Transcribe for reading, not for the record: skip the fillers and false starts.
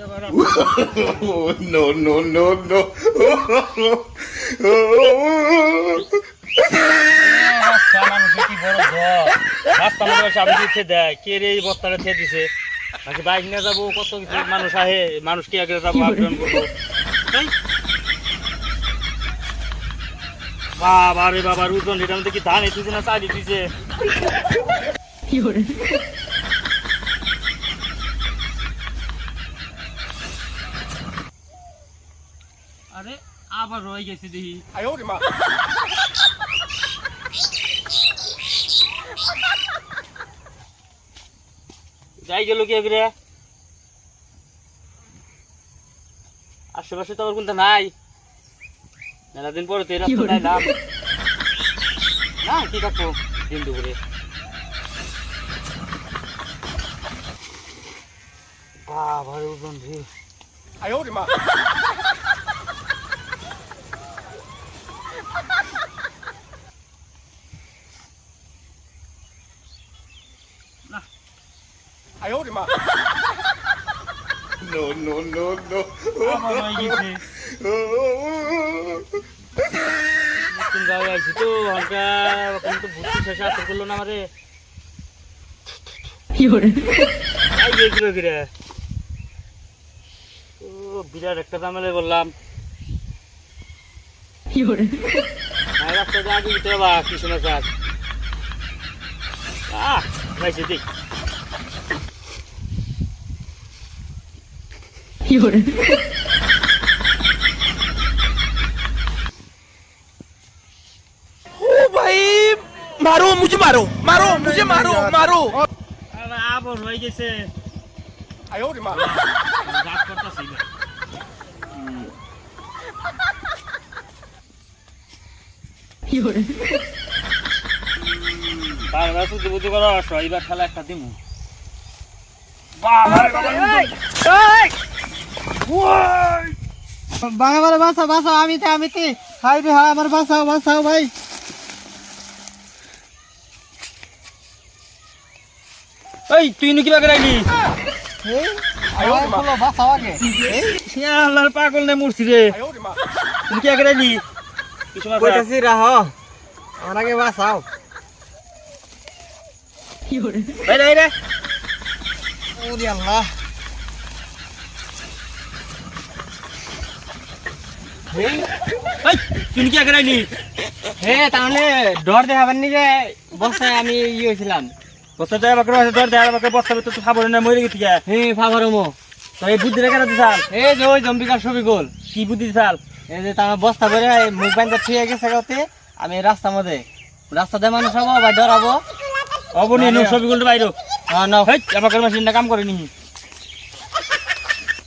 No, no, no, no. Bike নিয়ে যাবো, কত কিছু মানুষ আহে, মানুষ কি আগে যাবো আগ্রহণ করবো। বাবা রে বাবার ওজন, এটার মধ্যে কি ধান এসেছে না চাল এসেছে? আরে আবার রয়ে গেছে দেখি। যাই গেল কি এগুলো? আশেপাশে তো আবার কোনটা নাই, মেলা দিন পরে তো এই রাস্তা নাইলাম না, কি থাকবো দিন দুপুরে। বাবা রে ওজন রে। No, no, no, no. আবার রয়ে গেছে। নতুন জায়গায় আইছি তো, হালকা এখন তো ভর্তি শেষে আসতে করলো না আমারে। এই যে এগুলো ঘিরে। ও বিরাট একটা ঝামেলায় বললাম। রাস্তা যা আগে দিতে বা কি সমস্যা? ভাইছে দেখ। भाई मारो मुझे, मारो मारो मुझे, मारो मारो। আবার হয়ে গেছে। রাগ করতেছি না। বারবার শুধু বুদ্ধি করো, এইবার খেলা একটা দিমু। বাংলা বাঁচাও বাঁচাও, আমি হাই রে হাই, আমার বাঁচাও বাঁচাও ভাই। এই তুই নুকি বাগে রাখলি? বাঁচাও আগে। আল্লাহর পাগল নে মরছি রে। তুই কি আগে রাখলি? কইতাছি রাহ, আমার আগে বাঁচাও। ভাই রে রে। ওরে আল্লাহ। এই তুই কি আগে রাখলি? হে তাহলে ডর দেখাবেন নি যে বস্তায় আমি হয়েছিলাম। বস্তা দেয়া বাকরে আছে, দর দেয়া বাকরে বস্তা তো খাবার না মরে গেছি গা। হে ফাভারমো তো এই বুদ্ধি রেখে দিছাল। এই যে ওই জম্বিকার ছবি গোল, কি বুদ্ধি দিছাল? এই যে তার বস্তা ভরে মুখ বান্ধা ঠিক গেছে গতে, আমি রাস্তার মধ্যে রাস্তাতে মানুষ হবো বা ডরাবো। অবনি ছবি গুলো বাইরো। হ্যাঁ নাও। হেই আমাকে মেশিনটা কাম করে নি।